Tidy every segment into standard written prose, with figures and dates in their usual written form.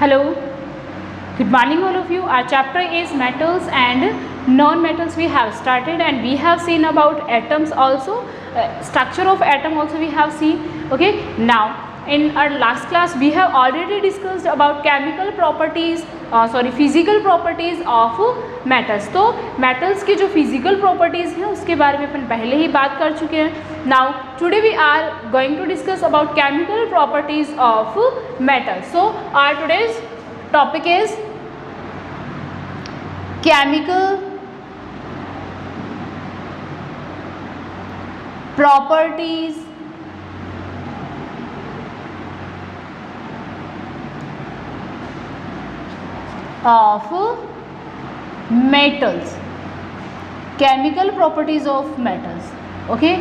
Hello, good morning all of you. Our chapter is metals and non-metals. We have started and we have seen about atoms also, structure of atom also we have seen. Okay, now in our last class we have already discussed about chemical properties, physical properties of metals. तो metals की जो physical properties हैं उसके बारे में अपन पहले ही बात कर चुके हैं. Now today we are going to discuss about chemical properties of metals. So our today's topic is chemical properties of metals. Chemical properties of metals. Okay.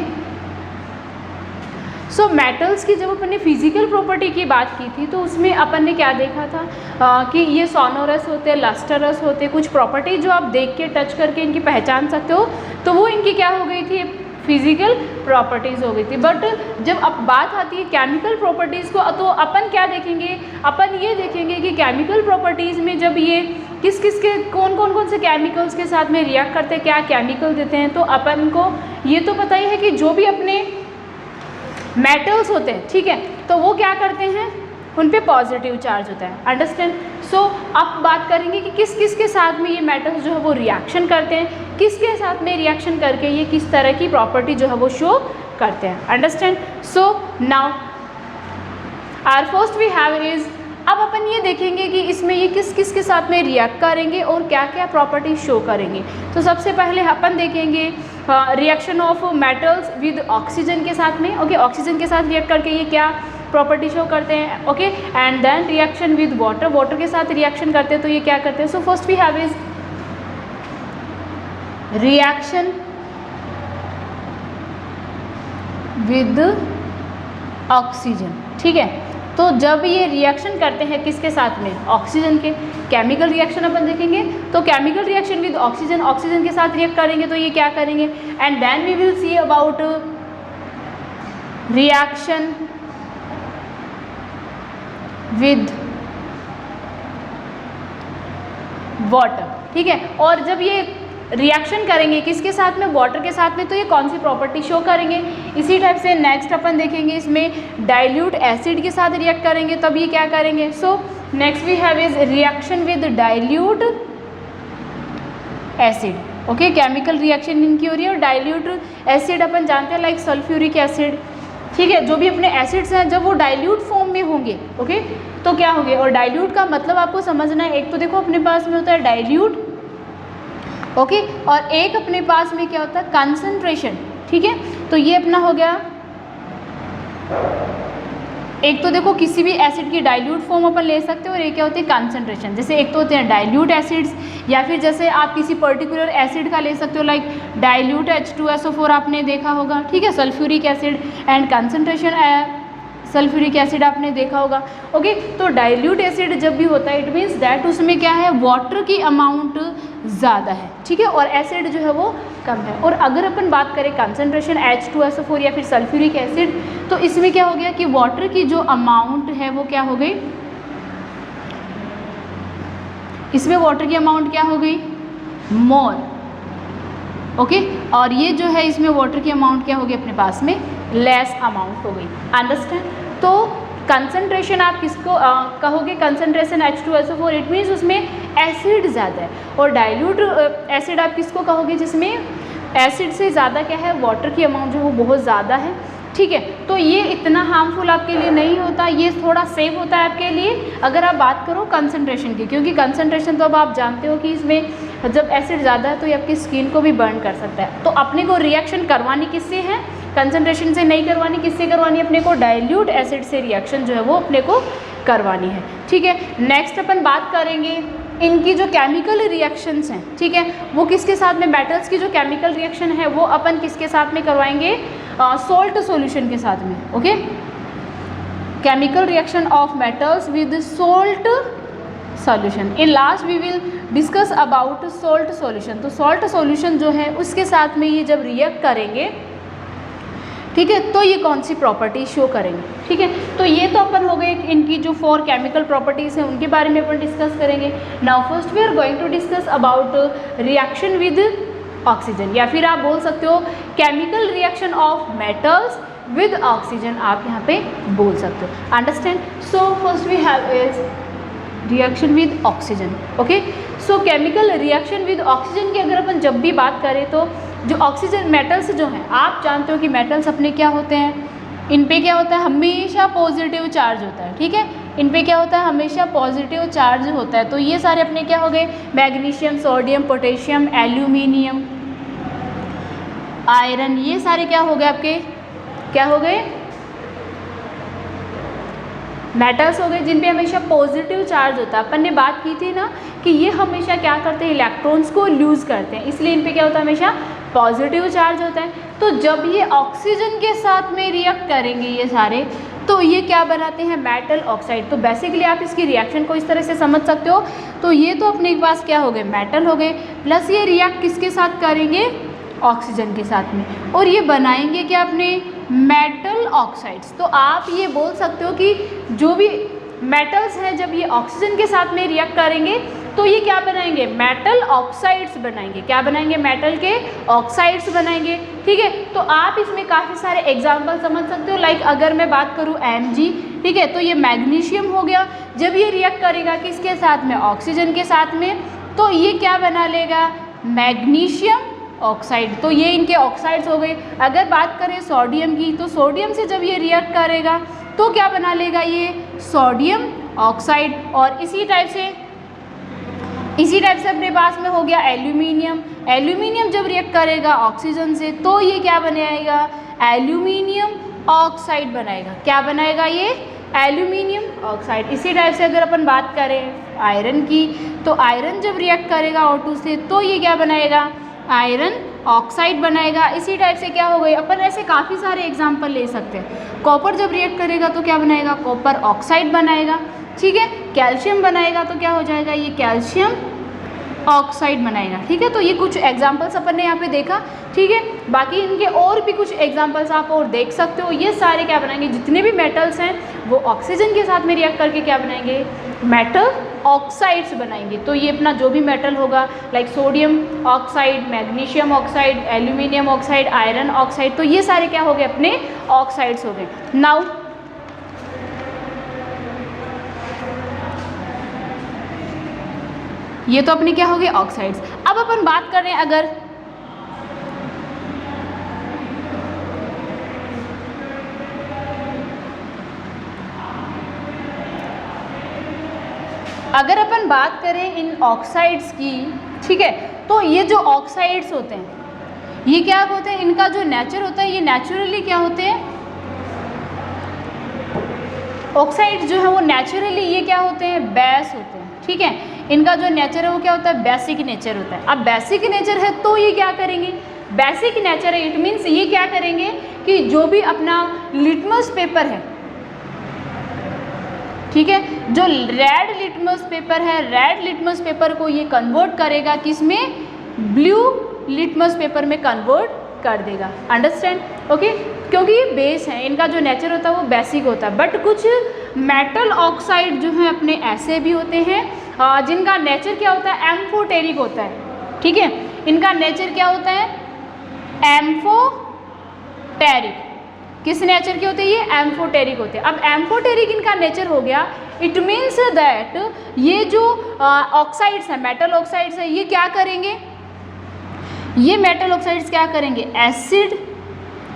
So metals की जब अपन ने फिजिकल प्रॉपर्टी की बात की थी तो उसमें अपन ने क्या देखा था कि ये सोनोरस होते हैं, लस्टरस होते हैं, कुछ प्रॉपर्टी जो आप देख के टच करके इनकी पहचान सकते हो, तो वो इनकी क्या हो गई थी, फिजिकल प्रॉपर्टीज़ हो गई थी. बट जब अब बात आती है केमिकल प्रॉपर्टीज़ को तो अपन क्या देखेंगे, अपन ये देखेंगे कि केमिकल प्रॉपर्टीज़ में जब ये किस किस के कौन से केमिकल्स के साथ में रिएक्ट करते हैं, क्या केमिकल देते हैं, तो अपन को ये तो पता ही है कि जो भी अपने मेटल्स होते हैं, ठीक है, तो वो क्या करते हैं, उन पे पॉजिटिव चार्ज होता है. अंडरस्टैंड. सो अब बात करेंगे कि किस किस के साथ में ये मेटल्स जो है वो रिएक्शन करते हैं, किसके साथ में रिएक्शन करके ये किस तरह की प्रॉपर्टी जो है वो शो करते हैं. Understand. So now our first we have is, अब अपन ये देखेंगे कि इसमें ये किस किस के साथ में रिएक्ट करेंगे और क्या क्या प्रॉपर्टी शो करेंगे. तो सबसे पहले अपन देखेंगे reaction of metals with oxygen के साथ में. ओके, ऑक्सीजन के साथ रिएक्ट करके ये क्या प्रॉपर्टी शो करते हैं. Okay, and then reaction with water, water के साथ रिएक्शन करते हैं तो ये क्या करते हैं. So first we have is reaction with oxygen. ठीक है, तो जब ये रिएक्शन करते हैं किसके साथ में, ऑक्सीजन के, केमिकल रिएक्शन अपन देखेंगे. तो chemical reaction with oxygen, oxygen के साथ रिएक्ट करेंगे तो ये क्या करेंगे. And then we will see about reaction with water. ठीक है, और जब ये रिएक्शन करेंगे किसके साथ में, वाटर के साथ में, तो ये कौन सी प्रॉपर्टी शो करेंगे. इसी टाइप से नेक्स्ट अपन देखेंगे इसमें डाइल्यूट एसिड के साथ रिएक्ट करेंगे तब ये क्या करेंगे. So next we have is reaction with dilute acid. Okay, chemical reaction इनकी हो रही है. और डाइल्यूट एसिड अपन जानते हैं लाइक सल्फ्यूरिक एसिड. ठीक है, जो भी अपने एसिड्स हैं जब वो डाइल्यूट फॉर्म में होंगे, ओके, तो क्या होंगे. और डाइल्यूट का मतलब आपको समझना है, एक तो देखो अपने पास में होता है डाइल्यूट, ओके, और एक अपने पास में क्या होता है, कंसंट्रेशन. ठीक है, तो ये अपना हो गया. एक तो देखो किसी भी एसिड की डाइल्यूट फॉर्म अपन ले सकते हो और एक क्या होती है, कंसंट्रेशन. जैसे एक तो होते हैं डाइल्यूट एसिड्स, या फिर जैसे आप किसी पर्टिकुलर एसिड का ले सकते हो लाइक डाइल्यूट H2SO4 आपने देखा होगा. ठीक है, sulphuric acid and concentration sulphuric acid आपने देखा होगा. ओके, तो डाइल्यूट एसिड जब भी होता है इट मीन्स दैट उसमें क्या है, वाटर की अमाउंट ज़्यादा है. ठीक है, और एसिड जो है वो कम है. और अगर अपन बात करें कंसंट्रेशन H2SO4 या फिर सल्फ्यूरिक एसिड, तो इसमें क्या हो गया कि वाटर की जो अमाउंट है वो क्या हो गई, इसमें वाटर की अमाउंट क्या हो गई, मोर. ओके, और ये जो है इसमें वाटर की अमाउंट क्या होगी अपने पास में, लेस अमाउंट हो गई. अंडरस्टैंड. तो कंसंट्रेशन आप किसको कहोगे, कंसंट्रेशन H2SO4 इट मीन्स उसमें एसिड ज़्यादा है. और डाइल्यूट एसिड आप किसको कहोगे, जिसमें एसिड से ज़्यादा क्या है, वाटर की अमाउंट जो है वो बहुत ज़्यादा है. ठीक है, तो ये इतना हार्मफुल आपके लिए नहीं होता, ये थोड़ा सेफ होता है आपके लिए अगर आप बात करो कंसंट्रेशन की, क्योंकि कंसंट्रेशन तो अब आप जानते हो कि इसमें जब एसिड ज़्यादा है तो ये आपकी स्किन को भी बर्न कर सकता है. तो अपने को रिएक्शन करवानी किससे है, कंसंट्रेशन से नहीं करवानी, किससे करवानी है, अपने को डाइल्यूट एसिड से रिएक्शन जो है वो अपने को करवानी है. ठीक है, नेक्स्ट अपन बात करेंगे इनकी जो केमिकल रिएक्शंस हैं. ठीक है, वो किसके साथ में, मेटल्स की जो केमिकल रिएक्शन है वो अपन किसके साथ में करवाएंगे, सोल्ट सॉल्यूशन के साथ में. Okay, chemical reaction of metals with salt solution. In last we will discuss about salt solution. तो सोल्ट सॉल्यूशन जो है उसके साथ में ये जब रिएक्ट करेंगे, ठीक है, तो ये कौन सी प्रॉपर्टी शो करेंगे। ठीक है, तो ये तो अपन हो गए इनकी जो 4 केमिकल प्रॉपर्टीज़ हैं उनके बारे में अपन डिस्कस करेंगे। Now first we are going to discuss about reaction with oxygen, या फिर आप बोल सकते हो chemical reaction of metals with oxygen, आप यहाँ पे बोल सकते हो। Understand. So first we have is reaction with oxygen. Okay, so chemical reaction with oxygen की अगर अपन जब भी बात करें तो जो ऑक्सीजन मेटल्स जो हैं, आप जानते हो कि मेटल्स अपने क्या होते हैं, इन पे क्या होता है, हमेशा पॉजिटिव चार्ज होता है। ठीक है, इन पे क्या होता है, हमेशा पॉजिटिव चार्ज होता है। तो ये सारे अपने क्या हो गए, magnesium, sodium, potassium, aluminium, iron, ये सारे क्या हो गए आपके, क्या हो गए, मेटल्स हो गए जिन पे हमेशा पॉजिटिव चार्ज होता है। अपन ने बात की थी ना कि ये हमेशा क्या करते हैं, इलेक्ट्रॉन्स को लूज करते हैं, इसलिए इन पे क्या होता है, हमेशा पॉजिटिव चार्ज होता है। तो जब ये ऑक्सीजन के साथ में रिएक्ट करेंगे ये सारे, तो ये क्या बनाते हैं, मेटल ऑक्साइड। तो बेसिकली आप इसकी रिएक्शन को इस तरह से समझ सकते हो। तो ये तो अपने पास क्या हो गए, मेटल हो गए, प्लस ये रिएक्ट किसके साथ करेंगे, ऑक्सीजन के साथ में, और ये बनाएंगे क्या अपने मेटल ऑक्साइड्स। तो आप ये बोल सकते हो कि जो भी मेटल्स हैं जब ये ऑक्सीजन के साथ में रिएक्ट करेंगे तो ये क्या बनाएंगे, मेटल ऑक्साइड्स बनाएंगे। क्या बनाएंगे, मेटल के ऑक्साइड्स बनाएंगे। ठीक है, तो आप इसमें काफ़ी सारे एग्जाम्पल समझ सकते हो। लाइक अगर मैं बात करूँ Mg, ठीक है, तो ये मैग्नीशियम हो गया, जब ये रिएक्ट करेगा किसके साथ में, ऑक्सीजन के साथ में, तो ये क्या बना लेगा, मैग्नीशियम ऑक्साइड। तो ये इनके ऑक्साइड्स हो गए। अगर बात करें सोडियम की, तो सोडियम से जब ये रिएक्ट करेगा तो क्या बना लेगा, ये सोडियम ऑक्साइड। और इसी टाइप से अपने पास में हो गया एल्यूमिनियम। एल्यूमिनियम जब रिएक्ट करेगा ऑक्सीजन से तो ये क्या बनाएगा, एल्यूमिनियम ऑक्साइड बनाएगा। क्या बनाएगा, ये एल्यूमिनियम ऑक्साइड। इसी टाइप से अगर अपन बात करें आयरन की, तो आयरन जब रिएक्ट करेगा O2 से तो ये क्या बनाएगा, आयरन ऑक्साइड बनाएगा। इसी टाइप से क्या हो गई, अपन ऐसे काफ़ी सारे एग्जाम्पल ले सकते हैं। कॉपर जब रिएक्ट करेगा तो क्या बनाएगा, कॉपर ऑक्साइड बनाएगा। ठीक है, कैल्शियम बनाएगा तो क्या हो जाएगा, ये कैल्शियम ऑक्साइड बनाएगा। ठीक है, तो ये कुछ एग्जाम्पल्स अपन ने यहाँ पे देखा। ठीक है, बाकी इनके और भी कुछ एग्जाम्पल्स आप और देख सकते हो। ये सारे क्या बनाएंगे, जितने भी मेटल्स हैं वो ऑक्सीजन के साथ में रिएक्ट करके क्या बनाएंगे, मेटल ऑक्साइड्स बनाएंगे। तो ये अपना जो भी मेटल होगा, like sodium oxide, magnesium oxide, aluminium oxide, iron oxide, तो ये सारे क्या हो गए, अपने ऑक्साइड्स हो गए। नाउ ये तो अपने क्या हो गए, ऑक्साइड्स। अब अपन बात कर रहे हैं अगर अपन बात करें इन ऑक्साइड्स की, ठीक है, तो ये जो ऑक्साइड्स होते हैं ये क्या होते हैं, इनका जो नेचर होता है, ये नेचुरली क्या होते हैं, ऑक्साइड जो है वो नेचुरली ये क्या होते हैं, बेस होते हैं। ठीक है, इनका जो नेचर है वो क्या होता है, बेसिक नेचर होता है। अब बेसिक नेचर है तो ये क्या करेंगे, बेसिक नेचर है, इट मीन्स ये क्या करेंगे कि जो भी अपना लिटमस पेपर है, ठीक है, जो रेड लिटमस पेपर है, रेड लिटमस पेपर को ये कन्वर्ट करेगा किसमें, ब्लू लिटमस पेपर में कन्वर्ट कर देगा। अंडरस्टैंड, ओके, क्योंकि ये बेस है, इनका जो नेचर होता है वो बेसिक होता है। बट कुछ मेटल ऑक्साइड जो है अपने ऐसे भी होते हैं जिनका नेचर क्या होता है, एम्फोटेरिक होता है। ठीक है, इनका नेचर क्या होता है, एम्फोटेरिक। किस नेचर के होते हैं, ये एम्फोटेरिक होते हैं। अब एम्फोटेरिक इनका नेचर हो गया, इट मीन्स दैट ये जो ऑक्साइड्स हैं, मेटल ऑक्साइड्स हैं, ये क्या करेंगे, ये मेटल ऑक्साइड्स क्या करेंगे, एसिड,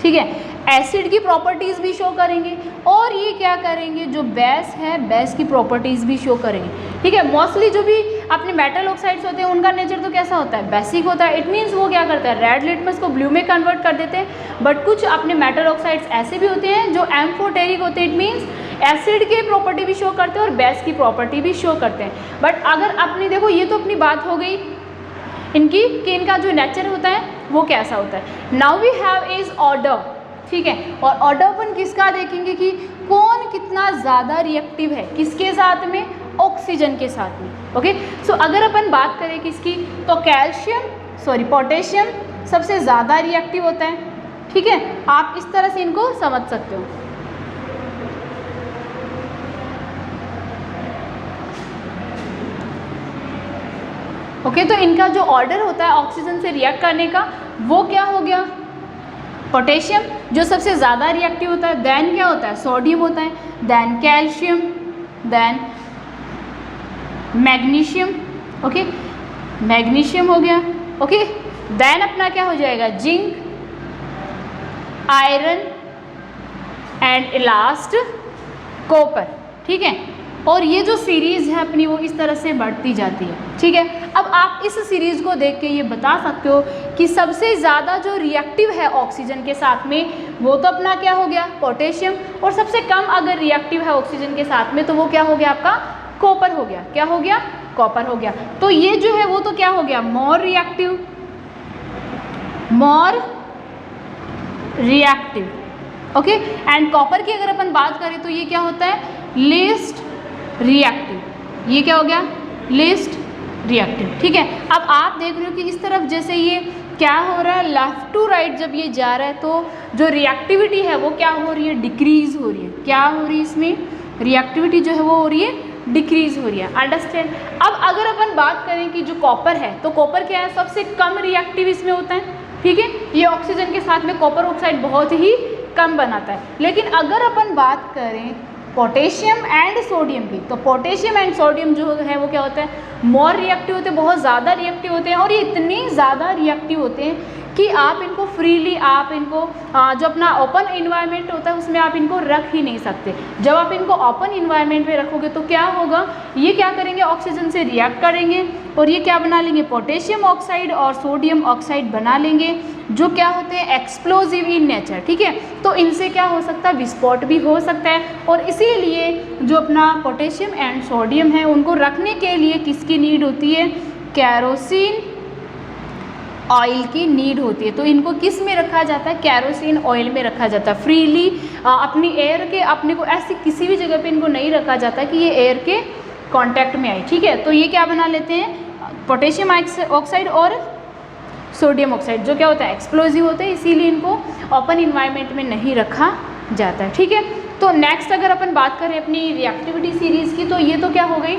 ठीक है, एसिड की प्रॉपर्टीज़ भी शो करेंगे, और ये क्या करेंगे, जो बेस है, बेस की प्रॉपर्टीज़ भी शो करेंगे। ठीक है, मोस्टली जो भी अपने मेटल ऑक्साइड्स होते हैं उनका नेचर तो कैसा होता है, बेसिक होता है। इट मीन्स वो क्या करता है, रेड लिटमस को ब्लू में कन्वर्ट कर देते हैं। बट कुछ अपने मेटल ऑक्साइड्स ऐसे भी होते हैं जो एम्फोटेरिक होते हैं, इट मीन्स एसिड की प्रॉपर्टी भी शो करते हैं और बेस की प्रॉपर्टी भी शो करते हैं। बट अगर अपनी देखो, ये तो अपनी बात हो गई इनकी कि इनका जो नेचर होता है वो कैसा होता है। Now we have is order, ठीक है, और ऑर्डर अपन किसका देखेंगे कि कौन कितना ज़्यादा रिएक्टिव है, किसके साथ में, ऑक्सीजन के साथ में। ओके, सो अगर अपन बात करें किसकी, तो पोटेशियम सबसे ज़्यादा रिएक्टिव होता है। ठीक है, आप इस तरह से इनको समझ सकते हो। ओके, तो इनका जो ऑर्डर होता है ऑक्सीजन से रिएक्ट करने का वो क्या हो गया, पोटेशियम जो सबसे ज़्यादा रिएक्टिव होता है, देन क्या होता है, सोडियम होता है, then calcium, then magnesium. Okay, magnesium हो गया। ओके, देन अपना क्या हो जाएगा, zinc, iron and last copper. ठीक है, और ये जो सीरीज़ है अपनी वो इस तरह से बढ़ती जाती है। ठीक है, अब आप इस सीरीज़ को देख के ये बता सकते हो कि सबसे ज़्यादा जो रिएक्टिव है ऑक्सीजन के साथ में वो तो अपना क्या हो गया, पोटेशियम, और सबसे कम अगर रिएक्टिव है ऑक्सीजन के साथ में तो वो क्या हो गया, आपका कॉपर हो गया। क्या हो गया, कॉपर हो गया। तो ये जो है वो तो क्या हो गया, more reactive, more reactive. Okay, and copper की अगर अपन बात करें तो ये क्या होता है, लीस्ट रिएक्टिव। ये क्या हो गया, लीस्ट रिएक्टिव। ठीक है, अब आप देख रहे हो कि इस तरफ जैसे ये क्या हो रहा है, लेफ्ट टू राइट जब ये जा रहा है तो जो रिएक्टिविटी है वो क्या हो रही है, डिक्रीज हो रही है। क्या हो रही है, इसमें रिएक्टिविटी जो है वो हो रही है, डिक्रीज हो रही है। अंडरस्टैंड। अब अगर अपन बात करें कि जो कॉपर है तो कॉपर क्या है, सबसे कम रिएक्टिव इसमें होता है। ठीक है, ये ऑक्सीजन के साथ में कॉपर ऑक्साइड बहुत ही कम बनाता है। लेकिन अगर अपन बात करें पोटेशियम एंड सोडियम की, तो पोटेशियम एंड सोडियम जो है वो क्या होता है, मोर रिएक्टिव होते हैं, बहुत ज़्यादा रिएक्टिव होते हैं। और ये इतने ज़्यादा रिएक्टिव होते हैं कि आप इनको फ्रीली, आप इनको जो अपना ओपन इन्वायरमेंट होता है उसमें आप इनको रख ही नहीं सकते। जब आप इनको ओपन इन्वायरमेंट में रखोगे तो क्या होगा, ये क्या करेंगे, ऑक्सीजन से रिएक्ट करेंगे और ये क्या बना लेंगे, पोटेशियम ऑक्साइड और सोडियम ऑक्साइड बना लेंगे, जो क्या होते हैं, एक्सप्लोजिव इन नेचर। ठीक है, तो इनसे क्या हो सकता है, विस्फोट भी हो सकता है। और इसीलिए जो अपना पोटेशियम एंड सोडियम है उनको रखने के लिए किसकी नीड होती है, कैरोसिन ऑयल की नीड होती है। तो इनको किस में रखा जाता है, कैरोसिन ऑयल में रखा जाता है। फ्रीली अपनी एयर के, अपने को ऐसी किसी भी जगह पे इनको नहीं रखा जाता कि ये एयर के कांटेक्ट में आए। ठीक है, तो ये क्या बना लेते हैं, पोटेशियम ऑक्साइड और सोडियम ऑक्साइड, जो क्या होता है, एक्सप्लोजिव होते हैं, इसीलिए इनको ओपन इन्वायरमेंट में नहीं रखा जाता है। ठीक है, तो नेक्स्ट अगर अपन बात करें अपनी रिएक्टिविटी सीरीज़ की, तो ये तो क्या हो गई,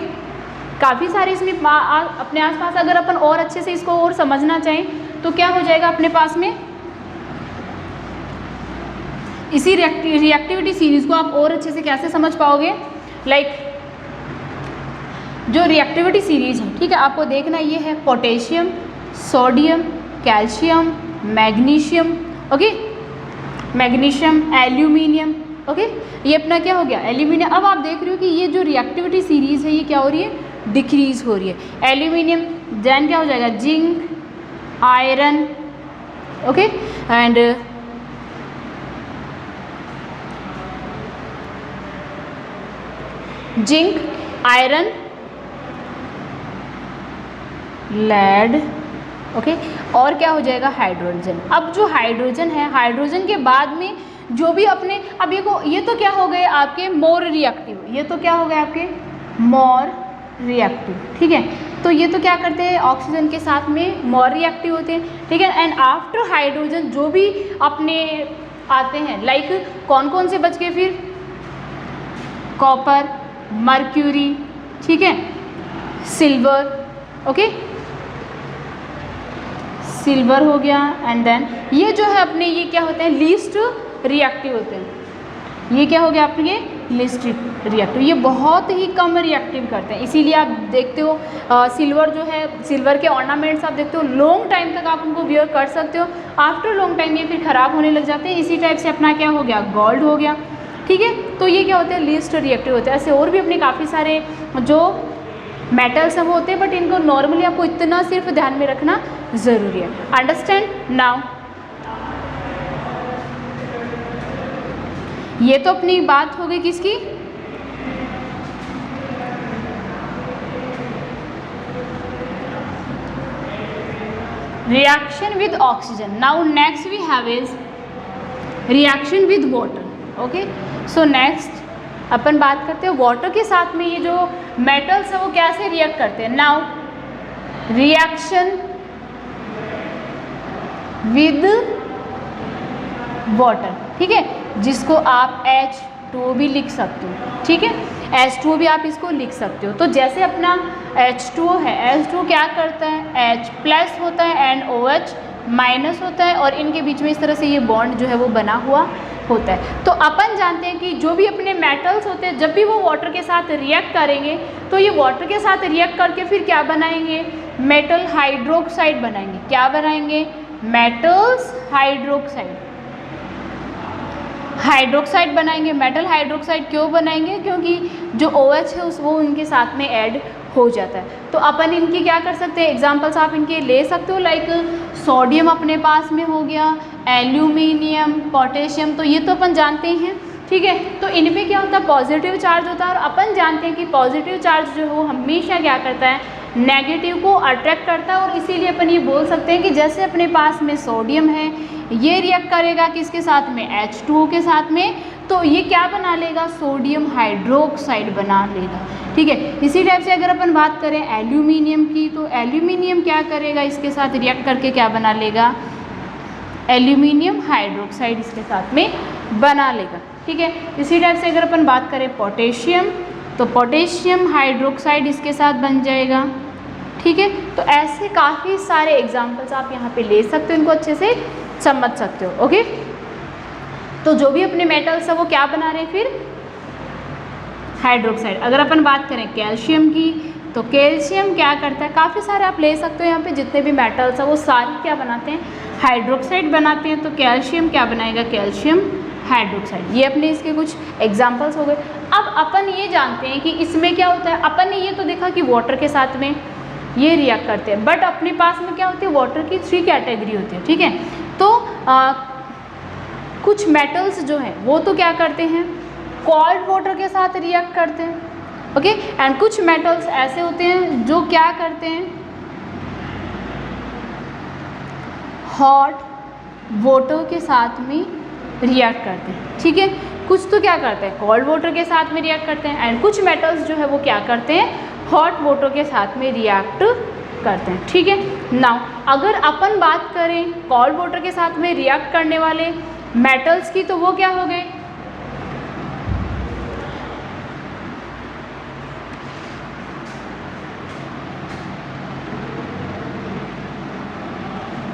काफ़ी सारे इसमें अपने आसपास अगर अपन और अच्छे से इसको और समझना चाहें तो क्या हो जाएगा अपने पास में, इसी रिएक्टिविटी सीरीज़ को आप और अच्छे से कैसे समझ पाओगे, लाइक जो रिएक्टिविटी सीरीज़ है, ठीक है, आपको देखना ये है potassium, sodium, calcium, magnesium, okay, magnesium, aluminium, okay, ये अपना क्या हो गया, एल्यूमिनियम। अब आप देख रहे हो कि ये जो रिएक्टिविटी सीरीज़ है ये क्या हो रही है, डिक्रीज हो रही है। एल्यूमिनियम, देन क्या हो जाएगा, zinc, iron, okay, and zinc, iron, lead, okay, और क्या हो जाएगा, हाइड्रोजन। अब जो हाइड्रोजन है, हाइड्रोजन के बाद में जो भी अपने, अब ये तो क्या हो गए आपके मोर रिएक्टिव, ये तो क्या हो गए आपके मोर रिएक्टिव। ठीक है, तो ये तो क्या करते हैं, ऑक्सीजन के साथ में मोर रिएक्टिव होते हैं। ठीक है, एंड आफ्टर हाइड्रोजन जो भी अपने आते हैं, लाइक कौन कौन से बच गए फिर, कॉपर, मर्क्यूरी, ठीक है, सिल्वर, ओके, सिल्वर हो गया, एंड देन ये जो है अपने, ये क्या होते हैं, लीस्ट रिएक्टिव होते हैं। ये क्या हो गया आपके, लीस्ट रिएक्टिव, ये बहुत ही कम रिएक्टिव करते हैं। इसीलिए आप देखते हो सिल्वर जो है, सिल्वर के ऑर्नामेंट्स आप देखते हो लॉन्ग टाइम तक आप उनको वियर कर सकते हो, आफ्टर लॉन्ग टाइम ये फिर ख़राब होने लग जाते हैं। इसी टाइप से अपना क्या हो गया, गोल्ड हो गया। ठीक है, तो ये क्या होते हैं, लीस्ट रिएक्टिव होते हैं। ऐसे और भी अपने काफ़ी सारे जो मेटल्स हैं वो होते हैं, बट इनको नॉर्मली आपको इतना सिर्फ ध्यान में रखना ज़रूरी है। अंडरस्टैंड नाउ, ये तो अपनी बात हो गई किसकी, reaction with oxygen. Now next we have is reaction with water. Okay, so next अपन बात करते हैं वाटर के साथ में ये जो मेटल्स है वो कैसे रिएक्ट करते हैं। नाउ रिएक्शन विद वाटर, ठीक है, जिसको आप H2O भी लिख सकते हो, ठीक है, H2O भी आप इसको लिख सकते हो। तो जैसे अपना H2O है, H2O क्या करता है, H प्लस होता है एंड OH माइनस होता है और इनके बीच में इस तरह से ये बॉन्ड जो है वो बना हुआ होता है। तो अपन जानते हैं कि जो भी अपने मेटल्स होते हैं जब भी वो वाटर के साथ रिएक्ट करेंगे तो ये वाटर के साथ रिएक्ट करके फिर क्या बनाएंगे, मेटल हाइड्रोक्साइड बनाएंगे। क्या बनाएंगे, मेटल्स हाइड्रोक्साइड बनाएंगे। मेटल हाइड्रोक्साइड क्यों बनाएंगे, क्योंकि जो OH है वो उनके साथ में ऐड हो जाता है। तो अपन इनकी क्या कर सकते हैं, एग्जांपल्स आप इनके ले सकते हो, लाइक सोडियम अपने पास में हो गया, एल्यूमिनियम, पोटेशियम, तो ये तो अपन जानते ही हैं, ठीक है। तो इनमें क्या होता है, पॉजिटिव चार्ज होता है और अपन जानते हैं कि पॉजिटिव चार्ज जो है वो हमेशा क्या करता है, नेगेटिव को अट्रैक्ट करता है। और इसीलिए अपन ये बोल सकते हैं कि जैसे अपने पास में सोडियम है, ये रिएक्ट करेगा किसके साथ में, H2O के साथ में, तो ये क्या बना लेगा, सोडियम हाइड्रोक्साइड बना लेगा, ठीक है। इसी टाइप से अगर अपन बात करें एल्यूमिनियम की, तो एल्यूमिनियम क्या करेगा, इसके साथ रिएक्ट करके क्या बना लेगा, एल्यूमिनियम हाइड्रोक्साइड इसके साथ में बना लेगा, ठीक है। इसी टाइप से अगर अपन बात करें पोटेशियम, तो पोटेशियम हाइड्रोक्साइड इसके साथ बन जाएगा, ठीक है। तो ऐसे काफ़ी सारे एग्जाम्पल्स आप यहाँ पे ले सकते हो, इनको अच्छे से समझ सकते हो, ओके। तो जो भी अपने मेटल्स है वो क्या बना रहे हैं, फिर हाइड्रोक्साइड। अगर अपन बात करें कैल्शियम की, तो कैल्शियम क्या करता है, काफ़ी सारे आप ले सकते हो यहाँ पे, जितने भी मेटल्स हैं वो सारे क्या बनाते हैं, हाइड्रोक्साइड बनाते हैं। तो कैल्शियम क्या बनाएगा, कैल्शियम हाइड्रोक्साइड। ये अपने इसके कुछ एग्जाम्पल्स हो गए। अब अपन ये जानते हैं कि इसमें क्या होता है, अपन ने ये तो देखा कि वाटर के साथ में ये रिएक्ट करते हैं, बट अपने पास में क्या होती है, वाटर की 3 कैटेगरी होती है, ठीक है। तो कुछ मेटल्स जो हैं वो तो क्या करते हैं, कोल्ड वाटर के साथ रिएक्ट करते हैं, ओके, एंड कुछ मेटल्स ऐसे होते हैं जो क्या करते हैं, हॉट वाटर के साथ में रिएक्ट करते हैं, ठीक है। कुछ तो क्या करते हैं, कोल्ड वाटर के साथ में रिएक्ट करते हैं, एंड कुछ मेटल्स जो है वो क्या करते हैं, हॉट वाटर के साथ में रिएक्ट करते हैं, ठीक है। नाउ अगर अपन बात करें कोल्ड वाटर के साथ में रिएक्ट करने वाले मेटल्स की, तो वो क्या हो गए,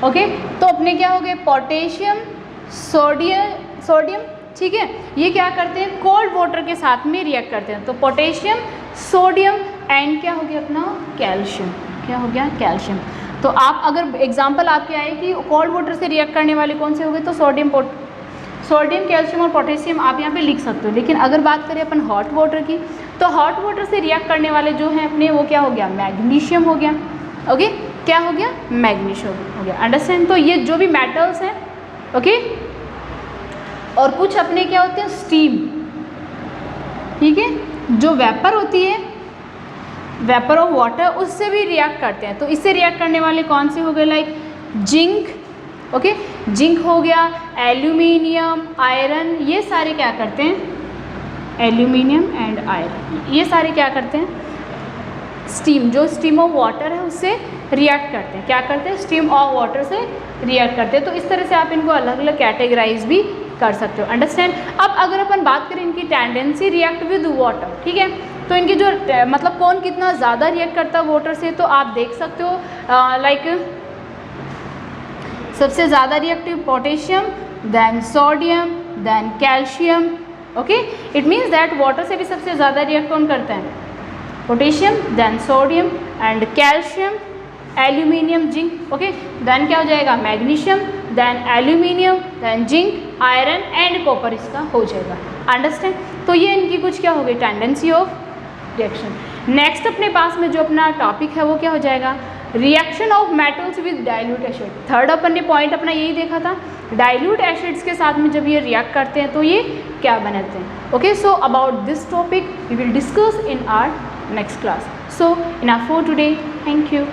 ओके। तो अपने क्या हो गए, पोटेशियम, सोडियम, ठीक है, ये क्या करते हैं, कोल्ड वाटर के साथ में रिएक्ट करते हैं। तो पोटेशियम, सोडियम एंड क्या हो गया अपना, कैल्शियम। क्या हो गया, कैल्शियम। तो आप अगर एग्जांपल आपके आए कि कोल्ड वाटर से रिएक्ट करने वाले कौन से हो गए, तो सोडियम, कैल्शियम और पोटेशियम आप यहाँ पे लिख सकते हो। लेकिन अगर बात करें अपन हॉट वाटर की, तो हॉट वाटर से रिएक्ट करने वाले जो हैं अपने, वो क्या हो गया, मैग्नीशियम हो गया, ओके। क्या हो गया, मैग्नीशियम हो गया, अंडरस्टैंड। तो ये जो भी मेटल्स हैं, ओके। और कुछ अपने क्या होते हैं, स्टीम, ठीक है, जो वेपर होती है, वेपर ऑफ वाटर, उससे भी रिएक्ट करते हैं। तो इससे रिएक्ट करने वाले कौन से हो गए, लाइक जिंक, ओके, जिंक हो गया, एल्यूमिनियम, आयरन, ये सारे क्या करते हैं, एल्यूमिनियम एंड आयरन, ये सारे क्या करते हैं, स्टीम, जो स्टीम ऑफ वाटर है उससे रिएक्ट करते हैं। क्या करते हैं, स्टीम ऑफ वाटर से रिएक्ट करते हैं। तो इस तरह से आप इनको अलग अलग कैटेगराइज भी कर सकते हो, अंडरस्टैंड। अब अगर अपन बात करें इनकी टेंडेंसी रिएक्ट विद वाटर, ठीक है, तो इनकी जो मतलब कौन कितना ज़्यादा रिएक्ट करता है वाटर से, तो आप देख सकते हो, लाइक सबसे ज़्यादा reactive potassium, then sodium, then calcium, okay. It means that water से भी सबसे ज़्यादा रिएक्ट कौन करता है, potassium, then sodium and calcium, aluminium, zinc, okay. Then क्या हो जाएगा, magnesium, then aluminium, then zinc, iron and copper इसका हो जाएगा, अंडरस्टैंड। तो ये इनकी कुछ क्या हो गई, टेंडेंसी ऑफ रिएक्शन। नेक्स्ट अपने पास में जो अपना टॉपिक है वो क्या हो जाएगा, reaction of metals with dilute acid. Third अपन ने पॉइंट अपना यही देखा था, डाइल्यूट एसिड्स के साथ में जब ये रिएक्ट करते हैं तो ये क्या बनाते हैं, okay. So about this topic we will discuss in our next class. So enough for today. Thank you.